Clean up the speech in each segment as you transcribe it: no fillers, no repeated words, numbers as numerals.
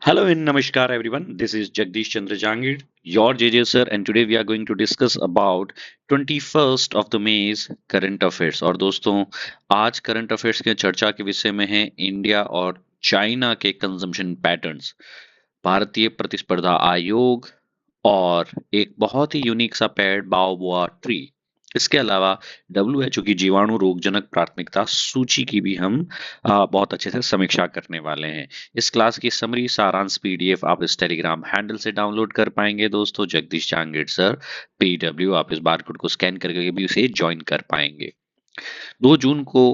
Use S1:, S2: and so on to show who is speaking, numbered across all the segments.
S1: Hello and namaskar everyone. This is Jagdish Chandra Jangir, your JJ sir, and today we are going to discuss about 21st of the May's current affairs. और दोस्तों आज current affairs के चर्चा के विषय में है India और चाइना के कंजम्पशन पैटर्न्स, भारतीय प्रतिस्पर्धा आयोग और एक बहुत ही यूनिक सा पेड़ बाओबुआ ट्री। इसके अलावा डब्ल्यूएचओ की जीवाणु रोगजनक प्राथमिकता सूची की भी हम बहुत अच्छे से समीक्षा करने वाले हैं। इस क्लास की समरी सारांश पीडीएफ आप इस टेलीग्राम हैंडल से डाउनलोड कर पाएंगे दोस्तों, जगदीश चांगेड़ सर पीडब्ल्यू। आप इस बारकोड को स्कैन करके भी उसे ज्वाइन कर पाएंगे। 2 जून को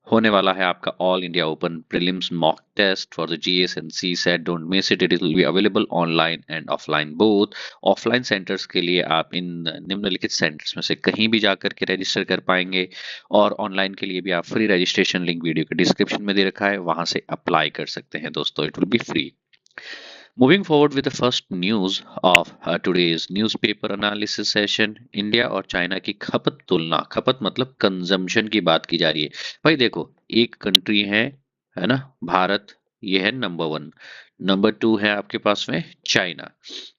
S1: होने वाला है आपका all India open prelims mock test for the GS and CSAT. Don't miss it, it will be available online and offline both. Offline centres के लिए आप इन निम्नलिखित सेंटर्स में से कहीं भी जाकर के रजिस्टर कर पाएंगे और ऑनलाइन के लिए भी आप फ्री रजिस्ट्रेशन लिंक वीडियो के डिस्क्रिप्शन में दे रखा है, वहां से अप्लाई कर सकते हैं दोस्तों। It will B free. Moving forward with the first news of today's newspaper analysis session, India और चाइना की खपत तुलना। खपत मतलब कंजम्पशन की बात की जा रही है। भाई देखो, एक कंट्री है ना, भारत, ये है नंबर 1। नंबर 2 है आपके पास में चाइना,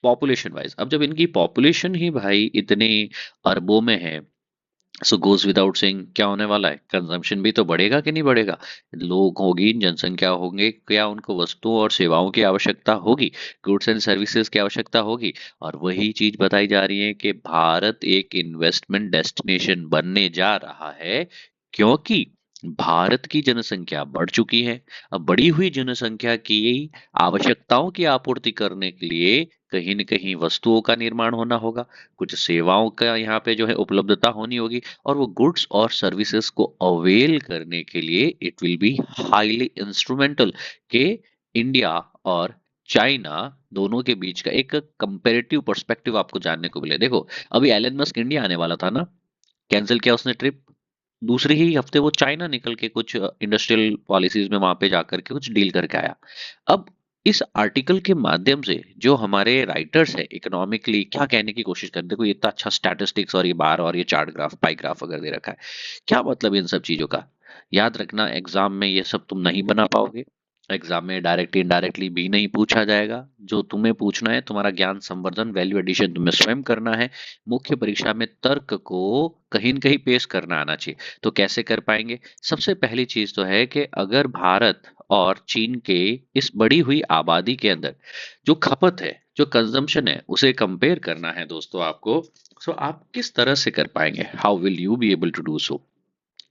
S1: पॉपुलेशन वाइज। अब जब इनकी पॉपुलेशन ही भाई इतने अरबों में है, सो गोज विदाउट सेइंग क्या होने वाला है, कंजम्पशन भी तो बढ़ेगा कि नहीं बढ़ेगा। लोग होगी, जनसंख्या होंगे, क्या उनको वस्तुओं और सेवाओं की आवश्यकता होगी, गुड्स एंड सर्विसेज की आवश्यकता होगी। और वही चीज बताई जा रही है कि भारत एक इन्वेस्टमेंट डेस्टिनेशन बनने जा रहा है, क्योंकि भारत की जनसंख्या बढ़ चुकी है। अब बढ़ी हुई जनसंख्या की आवश्यकताओं की आपूर्ति करने के लिए कहीं न कहीं वस्तुओं का निर्माण होना होगा, कुछ सेवाओं का यहाँ पे जो है उपलब्धता होनी होगी, और वो गुड्स और सर्विसेज को अवेल करने के लिए it will be highly instrumental के इंडिया और चाइना दोनों के बीच का एक कंपेरेटिव पर्सपेक्टिव आपको जानने को मिले। देखो, अभी एलन मस्क इंडिया आने वाला था ना, कैंसिल किया उसने ट्रिप। दूसरे ही हफ्ते वो चाइना निकल के कुछ इंडस्ट्रियल पॉलिसीज में वहां पे जाकर के कुछ डील करके आया। अब इस आर्टिकल के माध्यम से जो हमारे राइटर्स है इकोनॉमिकली क्या कहने की कोशिश करते हैं, देखो ये इतना अच्छा स्टैटिस्टिक्स और ये बार और ये चार्ट ग्राफ पाई ग्राफ अगर दे रखा है, क्या मतलब इन सब चीजों का। याद रखना, एग्जाम में ये सब तुम नहीं बना पाओगे। एग्जाम में डायरेक्टली इनडायरेक्टली भी नहीं पूछा जाएगा। जो तुम्हें पूछना है, तुम्हारा ज्ञान संवर्धन वैल्यू एडिशन तुम्हें स्वयं करना है। मुख्य परीक्षा में तर्क को कहीं न कहीं पेश करना आना चाहिए। तो कैसे कर पाएंगे? सबसे पहली चीज तो है कि अगर भारत और चीन के इस बढ़ी हुई आबादी के अंदर जो खपत है, जो कंजम्पशन है, उसे कंपेयर करना है दोस्तों आपको। सो आप किस तरह से कर पाएंगे, how will you be able to do so.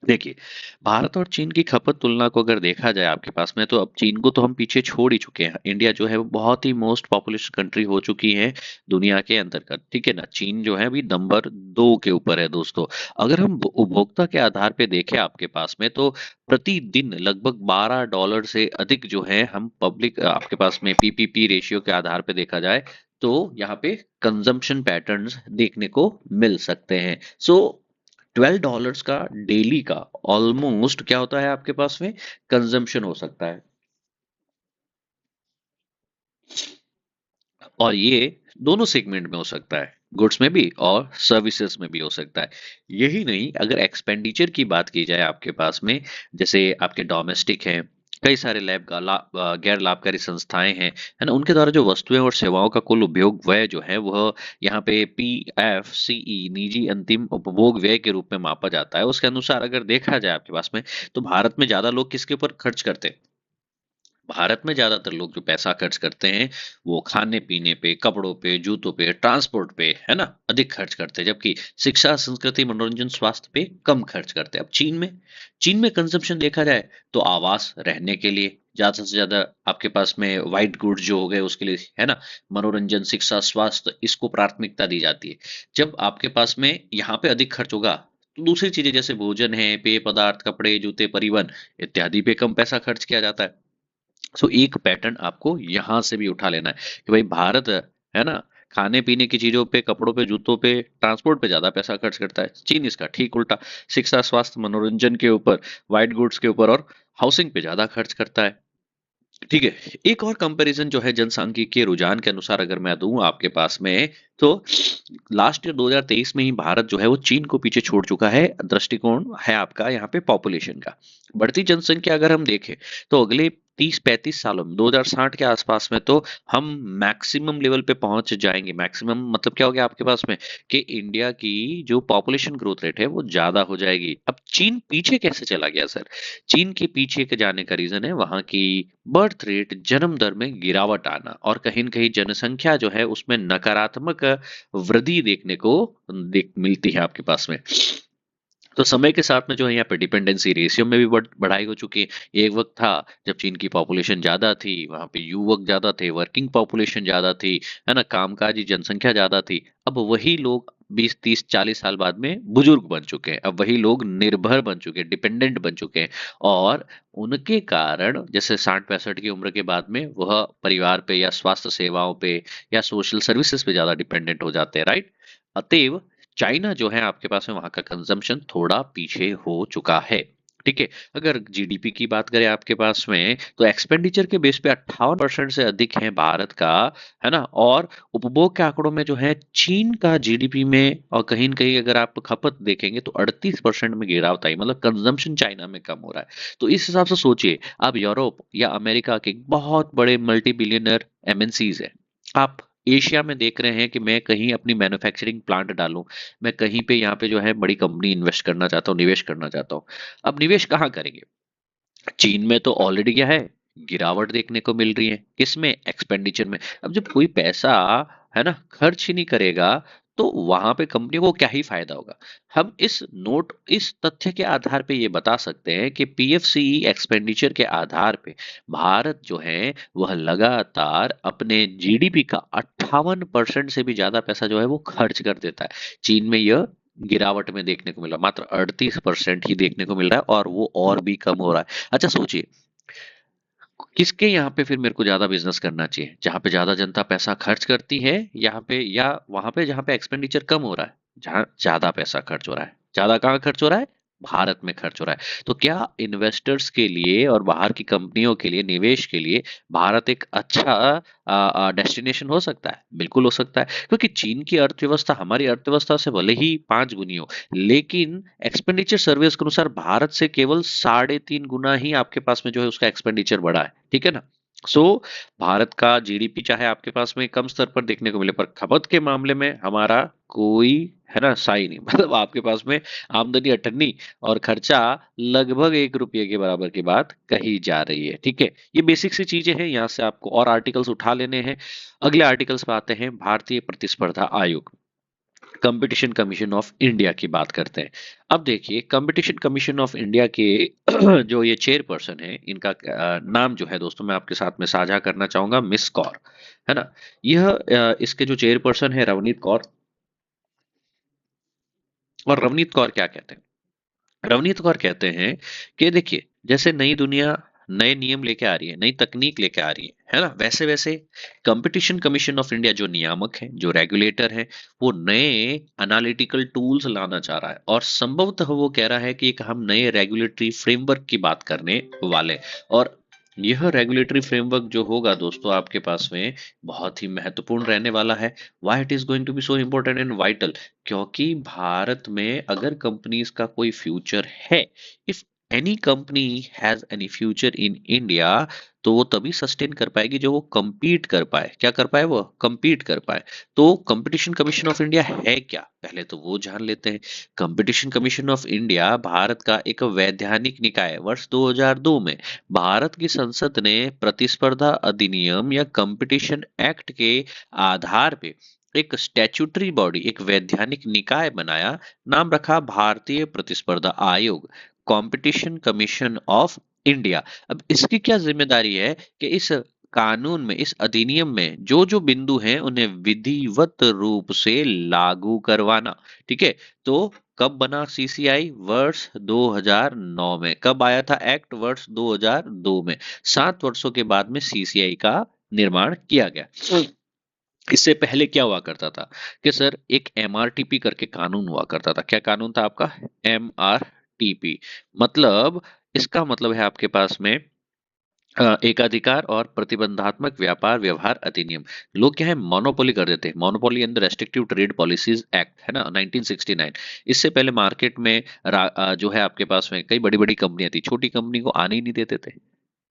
S1: देखिए, भारत और चीन की खपत तुलना को अगर देखा जाए आपके पास में, तो अब चीन को तो हम पीछे छोड़ ही चुके हैं। इंडिया जो है वो बहुत ही मोस्ट पॉपुलस कंट्री हो चुकी है दुनिया के अंतर्गत, ठीक है ना। चीन जो है अभी नंबर 2 के ऊपर है दोस्तों। अगर हम उपभोक्ता के आधार पे देखें आपके पास में, तो प्रतिदिन लगभग $12 से अधिक जो है हम पब्लिक आपके पास में पीपीपी रेशियो के आधार पे देखा जाए, तो यहाँ पे कंजम्पशन पैटर्न्स देखने को मिल सकते हैं। सो $12 का डेली का ऑलमोस्ट क्या होता है आपके पास में, कंजम्पशन हो सकता है। और ये दोनों सेगमेंट में हो सकता है, गुड्स में भी और सर्विसेज में भी हो सकता है। यही नहीं, अगर एक्सपेंडिचर की बात की जाए आपके पास में, जैसे आपके डोमेस्टिक हैं, कई सारे गैर लाभकारी संस्थाएं हैं, है ना, उनके द्वारा जो वस्तुएं और सेवाओं का कुल उपभोग व्यय जो है वह यहाँ पे PFCE निजी अंतिम उपभोग व्यय के रूप में मापा जाता है। उसके अनुसार अगर देखा जाए आपके पास में, तो भारत में ज्यादा लोग किसके ऊपर खर्च करते हैं। भारत में ज्यादातर लोग जो पैसा खर्च करते हैं वो खाने पीने पे, कपड़ों पे, जूतों पे, ट्रांसपोर्ट पे, है ना, अधिक खर्च करते हैं, जबकि शिक्षा, संस्कृति, मनोरंजन, स्वास्थ्य पे कम खर्च करते हैं। अब चीन में कंजम्पशन देखा जाए तो आवास, रहने के लिए ज्यादा से ज्यादा आपके पास में वाइट गुड्स जो हो गए उसके लिए, है ना, मनोरंजन, शिक्षा, स्वास्थ्य, इसको प्राथमिकता दी जाती है। जब आपके पास में यहाँ पे अधिक खर्च होगा, तो दूसरी चीजें जैसे भोजन है, पेय पदार्थ, कपड़े, जूते, परिवहन इत्यादि पे कम पैसा खर्च किया जाता है। सो एक पैटर्न आपको यहां से भी उठा लेना है कि भाई भारत है ना, खाने पीने की चीजों पे, कपड़ों पे, जूतों पे, ट्रांसपोर्ट पे ज्यादा पैसा खर्च करता है। चीन इसका ठीक उल्टा, शिक्षा, स्वास्थ्य, मनोरंजन के ऊपर, वाइट गुड्स के ऊपर और हाउसिंग पे ज्यादा खर्च करता है। ठीक है। एक और कंपैरिजन जो है जनसांख्यिकीय रुझान के अनुसार अगर मैं दूं आपके पास में, तो लास्ट ईयर 2023 में ही भारत जो है वो चीन को पीछे छोड़ चुका है। दृष्टिकोण है आपका यहाँ पे पॉपुलेशन का। बढ़ती जनसंख्या अगर हम देखें तो अगले 30-35 सालों में 2060 के आसपास में तो हम मैक्सिमम लेवल पे पहुंच जाएंगे। मैक्सिमम मतलब क्या हो गया आपके पास में कि इंडिया की जो पॉपुलेशन ग्रोथ रेट है वो ज्यादा हो जाएगी। अब चीन पीछे कैसे चला गया सर? चीन के पीछे के जाने का रीजन है वहां की बर्थ रेट, जन्म दर में गिरावट आना, और कहीं न कहीं जनसंख्या जो है उसमें नकारात्मक वृद्धि देखने को देख मिलती है आपके पास में। तो समय के साथ में जो है यहाँ पे डिपेंडेंसी रेशियो में भी बढ़ाई हो चुकी है। एक वक्त था जब चीन की पॉपुलेशन ज्यादा थी, वहां पे युवक ज्यादा थे, वर्किंग पॉपुलेशन ज्यादा थी, है ना, कामकाजी जनसंख्या ज्यादा थी। अब वही लोग 20-30-40 साल बाद में बुजुर्ग बन चुके हैं। अब वही लोग निर्भर बन चुके हैं, डिपेंडेंट बन चुके हैं, और उनके कारण जैसे 60-65 की उम्र के बाद में वह परिवार पे या स्वास्थ्य सेवाओं पे या सोशल सर्विसेज पे ज्यादा डिपेंडेंट हो जाते हैं, राइट? अतएव चाइना जो है आपके पास में वहां का कंजम्पशन थोड़ा पीछे हो चुका है। ठीक है। अगर जीडीपी की बात करें आपके पास में तो एक्सपेंडिचर के बेस पे 58% से अधिक है भारत का, है ना, और उपभोग के आंकड़ों में जो है चीन का जीडीपी में, और कहीं न कहीं अगर आप खपत देखेंगे तो 38% में गिरावट आई, मतलब कंजम्पशन चाइना में कम हो रहा है। तो इस हिसाब से सोचिए, आप यूरोप या अमेरिका के बहुत बड़े मल्टी बिलियनर एमएनसीज है, आप एशिया में देख रहे हैं कि मैं कहीं अपनी मैन्युफैक्चरिंग प्लांट डालूं, मैं कहीं पे यहाँ पे जो है बड़ी कंपनी इन्वेस्ट करना चाहता हूँ, निवेश करना चाहता हूँ। अब निवेश कहाँ करेंगे? चीन में तो ऑलरेडी क्या है, गिरावट देखने को मिल रही है, किसमें? एक्सपेंडिचर में। अब जब कोई पैसा, है ना, खर्च ही नहीं करेगा तो वहां पे कंपनी को क्या ही फायदा होगा? हम इस तथ्य के आधार पे ये बता सकते हैं कि पीएफसीई एक्सपेंडिचर के आधार पे भारत जो है वह लगातार अपने जीडीपी का 58% से भी ज्यादा पैसा जो है वो खर्च कर देता है। चीन में यह गिरावट में देखने को मिला, मात्र 38% ही देखने को मिल रहा है, और वो और भी कम हो रहा है। अच्छा सोचिए, किसके यहाँ पे फिर मेरे को ज्यादा बिजनेस करना चाहिए? जहाँ पे ज्यादा जनता पैसा खर्च करती है, यहाँ पे, या वहां पे जहाँ पे एक्सपेंडिचर कम हो रहा है, जहाँ ज्यादा पैसा खर्च हो रहा है? ज्यादा कहाँ खर्च हो रहा है? भारत में खर्च हो रहा है। तो क्या इन्वेस्टर्स के लिए और बाहर की कंपनियों के लिए, निवेश के लिए भारत एक अच्छा डेस्टिनेशन हो सकता है? बिल्कुल हो सकता है, क्योंकि चीन की अर्थव्यवस्था हमारी अर्थव्यवस्था से भले ही 5 गुनी हो, लेकिन एक्सपेंडिचर सर्विस के अनुसार भारत से केवल 3.5 गुना ही आपके पास में जो है उसका एक्सपेंडिचर बढ़ा है। ठीक है ना? सो भारत का जीडीपी चाहे आपके पास में कम स्तर पर देखने को मिले, पर खपत के मामले में हमारा कोई, है ना, साई नहीं। मतलब आपके पास में आमदनी अठन्नी और खर्चा लगभग 1 रुपये के बराबर की बात कही जा रही है। ठीक है, ये बेसिक सी चीजें हैं, यहाँ से आपको और आर्टिकल्स उठा लेने हैं। अगले आर्टिकल्स पे आते हैं, भारतीय प्रतिस्पर्धा आयोग, कंपटीशन कमीशन ऑफ इंडिया की बात करते हैं। अब देखिए, कंपटीशन कमीशन ऑफ इंडिया के जो ये चेयरपर्सन है, इनका नाम जो है दोस्तों मैं आपके साथ में साझा करना चाहूंगा, मिस कौर, है ना। यह इसके जो चेयरपर्सन है रवनीत कौर। और रवनीत कौर क्या कहते हैं? रवनीत कौर कहते हैं कि देखिए, जैसे नई दुनिया नए नियम लेके आ रही है, नई तकनीक लेके आ रही है ना, वैसे वैसे कंपटीशन कमीशन ऑफ इंडिया जो नियामक है, जो रेगुलेटर है, वो नए एनालिटिकल टूल्स लाना चाह रहा है, और संभवतः वो कह रहा है कि एक हम नए रेगुलेटरी फ्रेमवर्क की बात करने वाले। और यह रेगुलेटरी फ्रेमवर्क जो होगा दोस्तों आपके पास में बहुत ही महत्वपूर्ण रहने वाला है। Why it is going to be so important and vital? क्योंकि भारत में अगर कंपनीज का कोई फ्यूचर है, if any company has any future in India, तो वो तभी सस्टेन कर पाएगी जो वो compete कर पाए। क्या कर पाए? वो compete कर पाए। तो कंपटीशन कमीशन ऑफ इंडिया है क्या, पहले तो वो जान लेते हैं। Competition commission of India Bharat का एक वैधानिक निकाय है। वर्ष 2002 में भारत की संसद ने प्रतिस्पर्धा अधिनियम या कंपटीशन एक्ट के आधार पे एक स्टैट्यूटरी बॉडी, एक वैधानिक निकाय बनाया, नाम रखा भारतीय प्रतिस्पर्धा आयोग, कंपटीशन कमीशन ऑफ इंडिया। अब इसकी क्या जिम्मेदारी है कि इस कानून में, इस अधिनियम में जो जो बिंदु हैं उन्हें विधिवत रूप से लागू करवाना। ठीक है। तो कब बना सीसीआई? वर्ष 2009 में। कब आया था एक्ट? वर्ष 2002 में। 7 वर्षों के बाद में सीसीआई का निर्माण किया गया। इससे पहले क्या हुआ करता था कि सर एक एमआरटीपी करके कानून हुआ करता था। क्या कानून था आपका? एमआरटीपी। मतलब इसका मतलब है आपके पास में एकाधिकार और प्रतिबंधात्मक व्यापार व्यवहार अधिनियम। लोग क्या है, मोनोपोली कर देते हैं। Monopoly and restrictive trade policies act है ना, 1969। इससे पहले मार्केट में जो है आपके पास में कई बड़ी बड़ी कंपनियां थी, छोटी कंपनी को आने ही नहीं देते थे।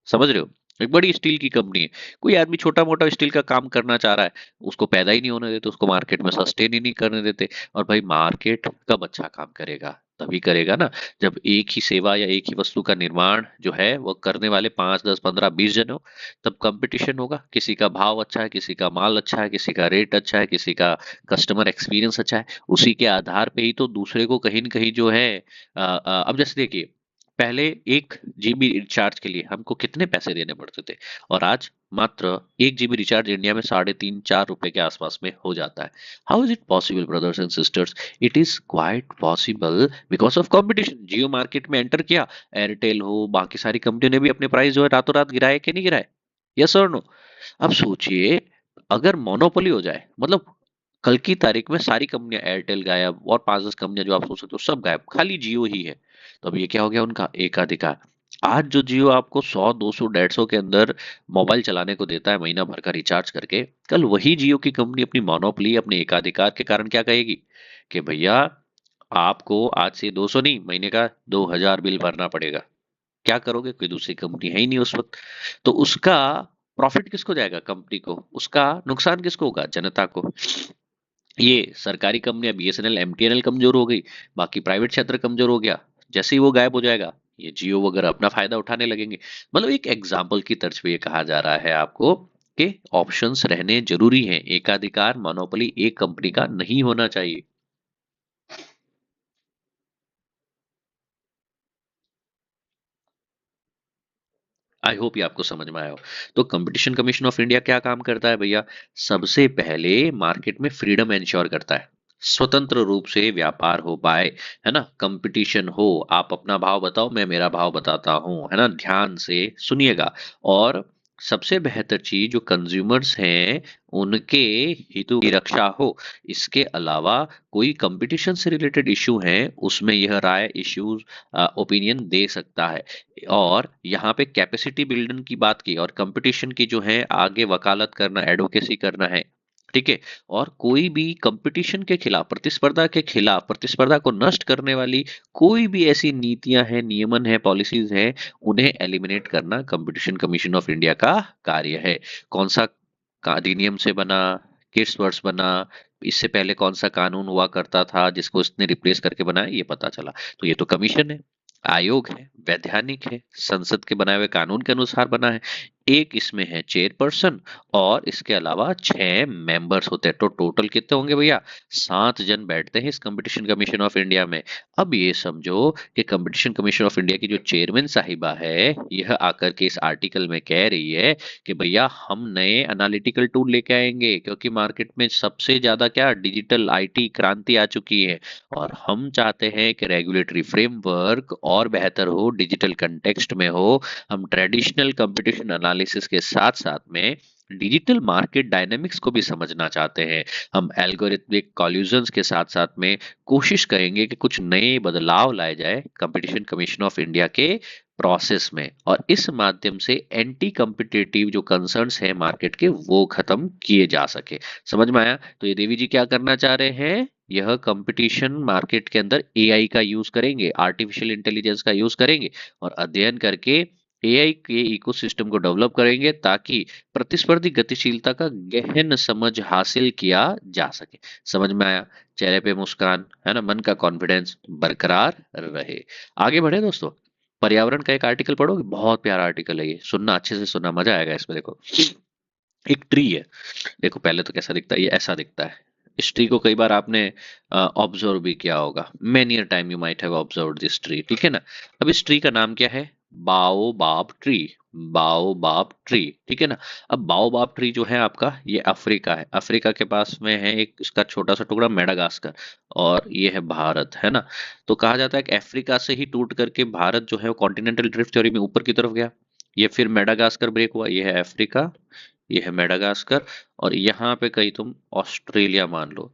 S1: समझ रहे हो? एक बड़ी स्टील की कंपनी है, कोई आदमी छोटा मोटा स्टील का काम करना चाह रहा है, उसको पैदा ही नहीं होने देते, उसको मार्केट में सस्टेन ही नहीं करने देते। और भाई मार्केट कब अच्छा काम करेगा? तभी करेगा ना, जब एक ही सेवा या एक ही वस्तु का निर्माण जो है वो करने वाले 5, 10, 15, 20 जन हो। तब कंपटीशन होगा, किसी का भाव अच्छा है, किसी का माल अच्छा है, किसी का रेट अच्छा है, किसी का कस्टमर एक्सपीरियंस अच्छा है। उसी के आधार पे ही तो दूसरे को कहीं न कहीं जो है अब जैसे देखिए, पहले 1 जीबी रिचार्ज के लिए हमको कितने पैसे देने पड़ते थे, और आज मात्र 1 जीबी रिचार्ज इंडिया में 3.5-4 रुपए के आसपास में हो जाता है। How is it possible brothers and sisters? It is quite possible because of competition. Jio market में एंटर किया, एयरटेल हो, बाकी सारी कंपनियों ने भी अपने प्राइस जो है रातों रात गिराए कि नहीं गिराए? यस और नो? अब सोचिए, अगर मोनोपोली हो जाए, मतलब कल की तारीख में सारी कंपनियां, एयरटेल गायब और 5-10 कंपनियां जो आप सोच सकते हो सब गायब, खाली जियो ही है। तो अब ये क्या हो गया, उनका एकाधिकार। आज जो जियो आपको 100, 200, 150 के अंदर मोबाइल चलाने को देता है महीना भर का रिचार्ज करके, कल वही जियो की कंपनी अपनी मोनोपोली, अपने एकाधिकार के कारण क्या कहेगी कि भैया आपको आज से 200 नहीं, महीने का 2000 बिल भरना पड़ेगा। क्या करोगे? कोई दूसरी कंपनी है ही नहीं उस वक्त। तो उसका प्रॉफिट किसको जाएगा? कंपनी को। उसका नुकसान किसको होगा? जनता को। ये सरकारी कंपनियां बीएसएनएल, एमटीएनएल कमजोर हो गई, बाकी प्राइवेट क्षेत्र कमजोर हो गया। जैसे ही वो गायब हो जाएगा, ये जियो वगैरह अपना फायदा उठाने लगेंगे। मतलब एक एग्जाम्पल की तर्ज पे ये कहा जा रहा है आपको कि ऑप्शंस रहने जरूरी हैं। एकाधिकार, मोनोपोली एक कंपनी का नहीं होना चाहिए। आई होप ये आपको समझ में आया हो। तो कंपटीशन कमीशन ऑफ इंडिया क्या काम करता है भैया? सबसे पहले मार्केट में फ्रीडम इंश्योर करता है, स्वतंत्र रूप से व्यापार हो पाए, है ना, कंपटीशन हो, आप अपना भाव बताओ, मैं मेरा भाव बताता हूँ, है ना, ध्यान से सुनिएगा। और सबसे बेहतर चीज जो कंज्यूमर्स हैं उनके हितों की रक्षा हो। इसके अलावा कोई कंपटीशन से रिलेटेड इशू है, उसमें यह राय, इश्यूज, ओपिनियन दे सकता है। और यहाँ पे कैपेसिटी बिल्डिंग की बात की, और कंपटीशन की जो है आगे वकालत करना, एडवोकेसी करना है। ठीक है? और कोई भी कंपटीशन के खिलाफ, प्रतिस्पर्धा के खिलाफ, प्रतिस्पर्धा को नष्ट करने वाली कोई भी ऐसी नीतियां हैं, नियमन है, पॉलिसीज हैं, उन्हें एलिमिनेट करना कंपटीशन कमीशन ऑफ इंडिया का कार्य है। कौन सा अधिनियम से बना, किस वर्ष बना, इससे पहले कौन सा कानून हुआ करता था जिसको इसने रिप्लेस करके बनाया, ये पता चला। तो ये तो कमीशन है, आयोग है, वैधानिक है, संसद के बनाए हुए कानून के अनुसार बना है। एक इसमें है चेयरपर्सन, और इसके अलावा 6 मेंबर्स होते हैं। तो टोटल कितने होंगे भैया? 7 जन बैठते हैं इस कंपटीशन कमीशन ऑफ इंडिया में। अब ये समझो कि कंपटीशन कमीशन ऑफ इंडिया की जो चेयरमैन साहिबा है, यह आकर के इस आर्टिकल में कह रही है कि भैया हम नए एनालिटिकल टूल लेके आएंगे, क्योंकि मार्केट में सबसे ज्यादा क्या डिजिटल आईटी क्रांति आ चुकी है। और हम चाहते हैं कि रेगुलेटरी फ्रेमवर्क और बेहतर हो, डिजिटल कंटेक्स्ट में हो। हम ट्रेडिशनल कंपटीशन एनालिसिस के साथ साथ में डिजिटल मार्केट डायनेमिक्स को भी समझना चाहते हैं। हम एल्गोरिथमिक कॉल्यूजन्स के साथ साथ में कोशिश करेंगे कि कुछ नए बदलाव लाए जाए कंपटीशन कमीशन ऑफ इंडिया के प्रोसेस में, और इस माध्यम से एंटी कम्पिटिटिव जो कंसर्न्स हैं मार्केट के, वो खत्म किए जा सके। समझ में आया? तो ये देवी जी क्या करना चाह रहे हैं? यह कंपटीशन मार्केट के अंदर एआई का यूज करेंगे, आर्टिफिशियल इंटेलिजेंस का यूज करेंगे, और अध्ययन करके एआई के इकोसिस्टम को डेवलप करेंगे, ताकि प्रतिस्पर्धी गतिशीलता का गहन समझ हासिल किया जा सके। समझ में आया? चेहरे पे मुस्कान, है ना, मन का कॉन्फिडेंस बरकरार रहे। आगे बढ़े दोस्तों। पर्यावरण का एक आर्टिकल पढ़ोगे, बहुत प्यारा आर्टिकल है ये, सुनना, अच्छे से सुनना, मजा आएगा इसमें। देखो, एक ट्री है। देखो पहले तो कैसा दिखता है, ये ऐसा दिखता है। इस ट्री को कई बार आपने ऑब्जर्व भी किया होगा, many a time you might have observed this tree, ठीक है ना। अब इस ट्री का नाम क्या है? Baobab tree. बाओबाब ट्री, ठीक है ना। अब बाओबाब ट्री जो है आपका, ये अफ्रीका है। अफ्रीका के पास में है एक इसका छोटा सा टुकड़ा, मेडागास्कर, और ये है भारत, है ना। तो कहा जाता है कि अफ्रीका से ही टूट करके भारत जो है वो कॉन्टिनेंटल ड्रिफ्ट थ्योरी में ऊपर की तरफ गया। ये फिर मेडागास्कर ब्रेक हुआ, ये है अफ्रीका, ये है मेडागास्कर, और यहाँ पे कहीं तुम ऑस्ट्रेलिया मान लो।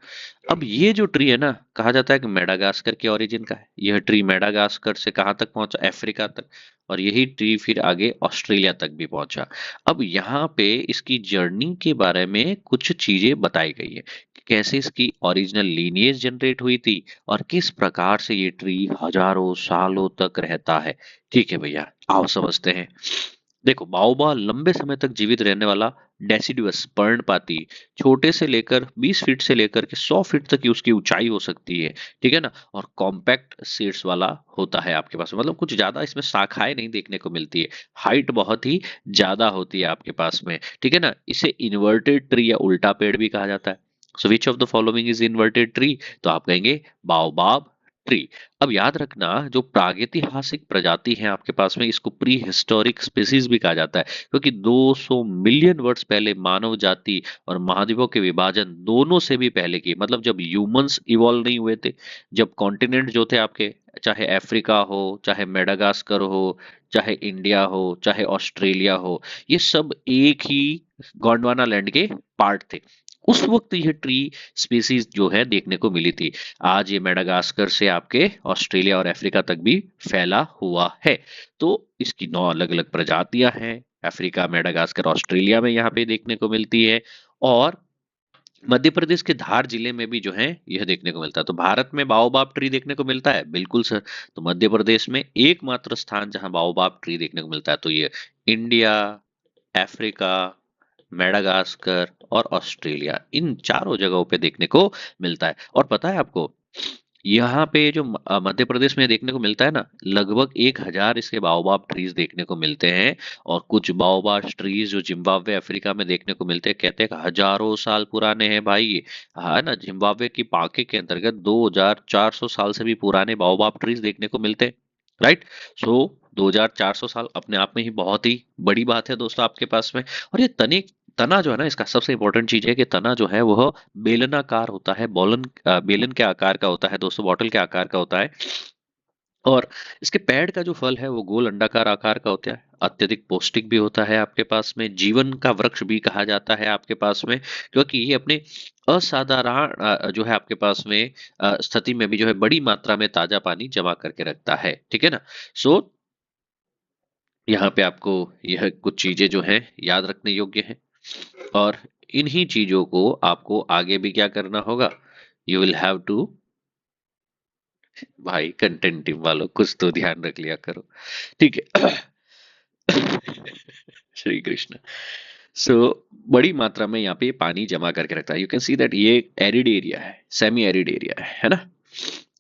S1: अब ये जो ट्री है ना, कहा जाता है कि मेडागास्कर की ओरिजिन का है। यह ट्री मेडागास्कर से कहाँ तक पहुंचा, अफ्रीका तक, और यही ट्री फिर आगे ऑस्ट्रेलिया तक भी पहुंचा। अब यहाँ पे इसकी जर्नी के बारे में कुछ चीजें बताई गई है कि कैसे इसकी ओरिजिनल लीनिएज जनरेट हुई थी और किस प्रकार से ये ट्री हजारों सालों तक रहता है। ठीक है भैया, आओ समझते हैं। देखो, बाओबा लंबे समय तक जीवित रहने वाला डेसिडुअस पर्णपाती, छोटे से लेकर 20 फीट से लेकर के 100 फीट तक की उसकी ऊंचाई हो सकती है, ठीक है ना, और कॉम्पैक्ट सीड्स वाला होता है आपके पास, मतलब कुछ ज्यादा इसमें शाखाएं नहीं देखने को मिलती है, हाइट बहुत ही ज्यादा होती है आपके पास में, ठीक है ना। इसे इन्वर्टेड ट्री या उल्टा पेड़ भी कहा जाता है। So which of the following is inverted tree, तो आप कहेंगे बाओबाब ट्री। अब याद रखना, जो प्रागैतिहासिक प्रजाति है आपके पास में, इसको प्री हिस्टोरिक स्पीसीज भी कहा जाता है, क्योंकि 200 मिलियन वर्ष पहले मानव जाति और महाद्वीपों के विभाजन दोनों से भी पहले की, मतलब जब ह्यूमंस इवॉल्व नहीं हुए थे, जब कॉन्टिनेंट जो थे आपके, चाहे अफ्रीका हो, चाहे मेडागास्कर हो, चाहे इंडिया हो, चाहे ऑस्ट्रेलिया हो, ये सब एक ही गोंडवाना लैंड के पार्ट थे। उस वक्त ये ट्री स्पीसीज जो है देखने को मिली थी। आज ये मेडागास्कर से आपके ऑस्ट्रेलिया और अफ्रीका तक भी फैला हुआ है। तो इसकी 9 अलग अलग प्रजातियां हैं, अफ्रीका, मेडागास्कर, ऑस्ट्रेलिया में यहाँ पे देखने को मिलती है, और मध्य प्रदेश के धार जिले में भी जो है यह देखने को मिलता है। तो भारत में बाओबाब ट्री देखने को मिलता है, बिल्कुल सर। तो मध्य प्रदेश में एकमात्र स्थान जहां बाओबाब ट्री देखने को मिलता है, तो ये इंडिया, अफ्रीका, मेडागास्कर और ऑस्ट्रेलिया, इन चारों जगहों पे देखने को मिलता है। और पता है आपको, यहाँ पे जो मध्य प्रदेश में देखने को मिलता है ना, लगभग 1000 इसके बाओबाब ट्रीज देखने को मिलते हैं। और कुछ बाओबाब ट्रीज जो जिम्बाब्वे, अफ्रीका में देखने को मिलते हैं, कहते हैं कि हजारों साल पुराने हैं भाई ये। है ना, जिम्बाब्वे की पाके के अंतर्गत 2400 साल से भी पुराने बाओबाब ट्रीज देखने को मिलते हैं। राइट। सो 2400 साल अपने आप में ही बहुत ही बड़ी बात है दोस्तों आपके पास में। और ये तने, तना जो है ना, इसका सबसे इंपॉर्टेंट चीज है कि तना जो है वह बेलनाकार होता है, बेलन के आकार का होता है दोस्तों, बॉटल के आकार का होता है। और इसके पेड़ का जो फल है वो गोल अंडाकार आकार का होता है, अत्यधिक पौष्टिक भी होता है आपके पास में, जीवन का वृक्ष भी कहा जाता है आपके पास में, क्योंकि ये अपने असाधारण जो है आपके पास में स्थिति में भी जो है बड़ी मात्रा में ताजा पानी जमा करके रखता है, ठीक है ना। सो यहाँ पे आपको यह कुछ चीजें जो हैं याद रखने योग्य हैं, और इन्हीं चीजों को आपको आगे भी क्या करना होगा, यू विल हैव टू, भाई कंटेंट टीम वालों कुछ तो ध्यान रख लिया करो, ठीक है। श्री कृष्ण। सो बड़ी मात्रा में यहाँ पे पानी जमा करके रखता है। यू कैन सी दैट ये एरिड एरिया है, सेमी एरिड एरिया है ना।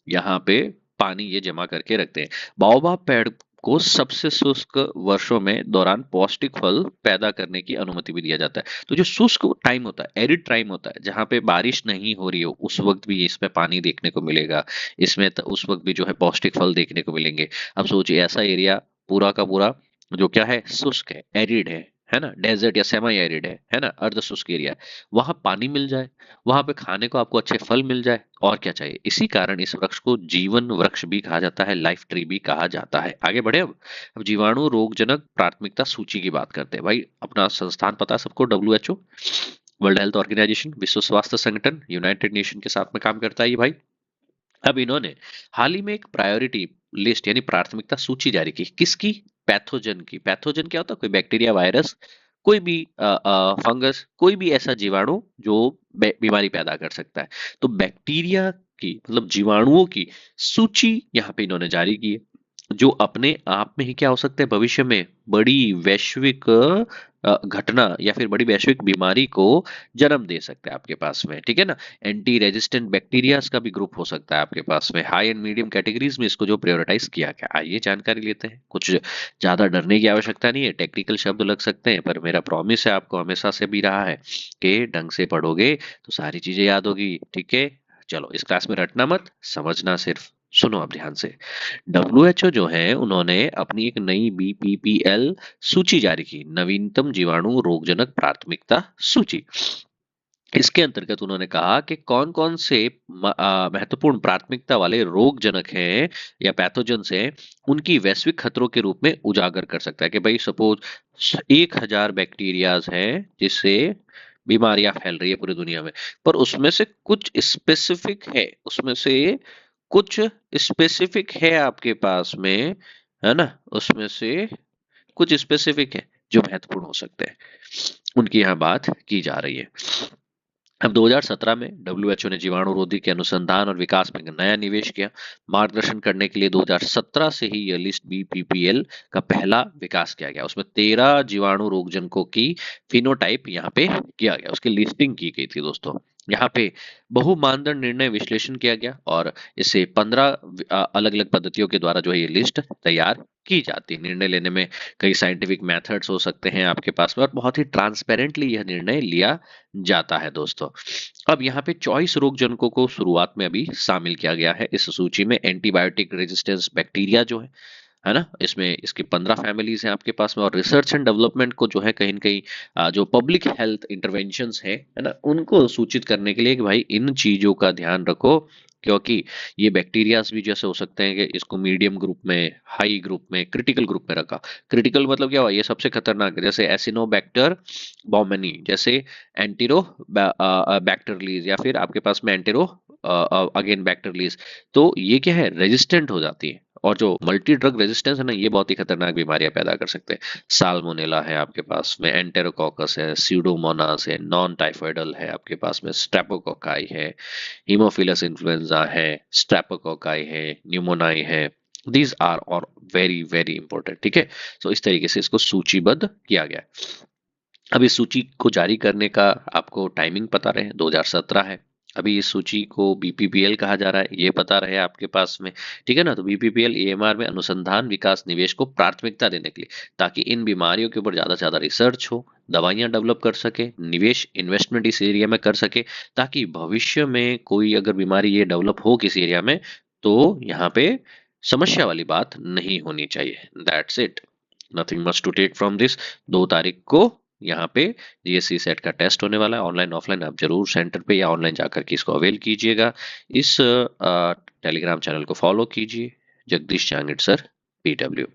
S1: यहाँ पे पानी ये जमा करके रखते हैं। बाओबाब पेड़ को सबसे शुष्क वर्षों में दौरान पौष्टिक फल पैदा करने की अनुमति भी दिया जाता है। तो जो शुष्क टाइम होता है, एरिड टाइम होता है, जहाँ पे बारिश नहीं हो रही हो, उस वक्त भी इसमें पानी देखने को मिलेगा, इसमें उस वक्त भी जो है पौष्टिक फल देखने को मिलेंगे। अब सोचिए, ऐसा एरिया पूरा का पूरा जो क्या है, शुष्क है, एरिड है ना, डेजर्ट या सेमी एरिड है ना, अर्ध शुष्क एरिया, वहां पानी मिल जाए, वहां पे खाने को आपको अच्छे फल मिल जाए, और क्या चाहिए। इसी कारण इस वृक्ष को जीवन वृक्ष भी कहा जाता है, लाइफ ट्री भी कहा जाता है। आगे बढ़े। अब जीवाणु रोगजनक प्राथमिकता सूची की बात करते हैं। भाई अपना संस्थान पता है सबको, WHO, वर्ल्ड हेल्थ ऑर्गेनाइजेशन, विश्व स्वास्थ्य संगठन, यूनाइटेड नेशन के साथ में काम करता है ये भाई। अब इन्होंने हाल ही में एक प्रायोरिटी लिस्ट यानी प्राथमिकता सूची जारी की, किसकी, पैथोजन की। पैथोजन क्या होता है, कोई बैक्टीरिया, वायरस, कोई भी फंगस, कोई भी ऐसा जीवाणु जो बीमारी पैदा कर सकता है। तो बैक्टीरिया की, मतलब जीवाणुओं की सूची यहाँ पे इन्होंने जारी की है, जो अपने आप में ही क्या हो सकते हैं, भविष्य में बड़ी वैश्विक घटना या फिर बड़ी वैश्विक बीमारी को जन्म दे सकते हैं आपके पास में, ठीक है ना। एंटी रेजिस्टेंट बैक्टीरियाज का भी ग्रुप हो सकता है आपके पास में। हाई एंड मीडियम कैटेगरीज में इसको जो प्रायोरिटाइज किया गया, आइए जानकारी लेते हैं। कुछ ज्यादा डरने की आवश्यकता नहीं है, टेक्निकल शब्द लग सकते हैं, पर मेरा प्रॉमिस है आपको, हमेशा से भी रहा है, कि ढंग से पढ़ोगे तो सारी चीजें याद होगी, ठीक है। चलो, इस क्लास में रटना मत, समझना सिर्फ। सुनो आप ध्यान से। WHO जो है, उन्होंने अपनी एक नई BPPL सूची जारी की, नवीनतम जीवाणु रोगजनक प्राथमिकता सूची। इसके अंतर्गत उन्होंने कहा कि कौन-कौन से महत्वपूर्ण प्राथमिकता वाले रोगजनक हैं या पैथोजेंस हैं, उनकी वैश्विक खतरों के रूप में उजागर कर सकता है कि भाई सपोज 1000 बैक्टीरियाज हैं जिससे बीमारियां फैल रही है पूरी दुनिया में, पर उसमें से कुछ स्पेसिफिक है, उसमें से कुछ स्पेसिफिक है आपके पास में, है ना, उसमें से कुछ स्पेसिफिक है जो महत्वपूर्ण हो सकते हैं, उनकी यहाँ बात की जा रही है। अब 2017 में डब्ल्यूएचओ ने जीवाणुरोधी के अनुसंधान और विकास में नया निवेश किया। मार्गदर्शन करने के लिए 2017 से ही यह लिस्ट बीपीपीएल का पहला विकास किया गया। उसमें 13 जीवाणु रोगजनकों की फिनोटाइप यहाँ पे किया गया, उसकी लिस्टिंग की गई थी दोस्तों। यहाँ पे बहु मानदंड निर्णय विश्लेषण किया गया और इसे 15 अलग अलग पद्धतियों के द्वारा जो है ये लिस्ट तैयार की जाती है। निर्णय लेने में कई साइंटिफिक मेथड्स हो सकते हैं आपके पास में और बहुत ही ट्रांसपेरेंटली यह निर्णय लिया जाता है दोस्तों। अब यहाँ पे चॉइस रोगजनकों को शुरुआत में अभी शामिल किया गया है इस सूची में। एंटीबायोटिक रेजिस्टेंस बैक्टीरिया जो है ना, इसमें इसकी 15 फैमिलीज हैं आपके पास में। और रिसर्च एंड डेवलपमेंट को जो है कहीं न कहीं जो पब्लिक हेल्थ इंटरवेंशंस है ना, उनको सूचित करने के लिए कि भाई इन चीजों का ध्यान रखो, क्योंकि ये बैक्टीरियाज भी जैसे हो सकते हैं कि इसको मीडियम ग्रुप में, हाई ग्रुप में, क्रिटिकल ग्रुप में रखा। क्रिटिकल मतलब क्या हुआ, ये सबसे खतरनाक है, जैसे एसिनोबैक्टर बॉमेनी, जैसे एंटेरो बैक्टरलीज, या फिर आपके पास में एंटेरो अगेन बैक्टरलीज, तो ये क्या है, रेजिस्टेंट हो जाती है। और जो मल्टी ड्रग रेजिस्टेंस है ना, ये बहुत ही खतरनाक बीमारियां पैदा कर सकते हैं। साल्मोनेला है आपके पास में, एंटेरोकोकस है, स्यूडोमोनास है, नॉन टाइफाइडल है आपके पास में, स्ट्रेप्टोकोकाई है, हीमोफिलस इन्फ्लुएंजा है, स्ट्रेप्टोकोकाई है, न्यूमोनाई है। दीज आर और वेरी वेरी इंपॉर्टेंट, ठीक है। तो इस तरीके से इसको सूचीबद्ध किया गया है। अब इस सूची को जारी करने का आपको टाइमिंग पता रहे, 2017 है। अभी इस सूची को बीपीपीएल कहा जा रहा है, ये पता रहे आपके पास में, ठीक है ना। तो बीपीपीएल एएमआर में अनुसंधान विकास निवेश को प्राथमिकता देने के लिए, ताकि इन बीमारियों के ऊपर ज्यादा से ज्यादा रिसर्च हो, दवाइयां डेवलप कर सके, निवेश इन्वेस्टमेंट इस एरिया में कर सके, ताकि भविष्य में कोई अगर बीमारी ये डेवलप हो किसी एरिया में, तो यहाँ पे समस्या वाली बात नहीं होनी चाहिए। That's it, nothing much to take from this. 2 तारीख को यहाँ पे जीएससी सेट का टेस्ट होने वाला है, ऑनलाइन ऑफलाइन आप जरूर सेंटर पे या ऑनलाइन जाकर के इसको अवेल कीजिएगा। इस टेलीग्राम चैनल को फॉलो कीजिए, Jagdish Jangid sir, PW.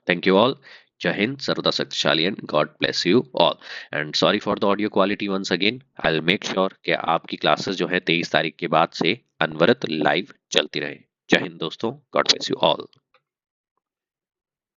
S1: Thank you all. जय हिंद, सर्वदा शक्तिशाली, and god bless you all. And sorry for the audio quality once again. I will make sure कि आपकी क्लासेस जो है 23 तारीख के बाद से अनवरत लाइव चलती रहे। जय हिंद दोस्तों, गॉड ब्लेस यू ऑल।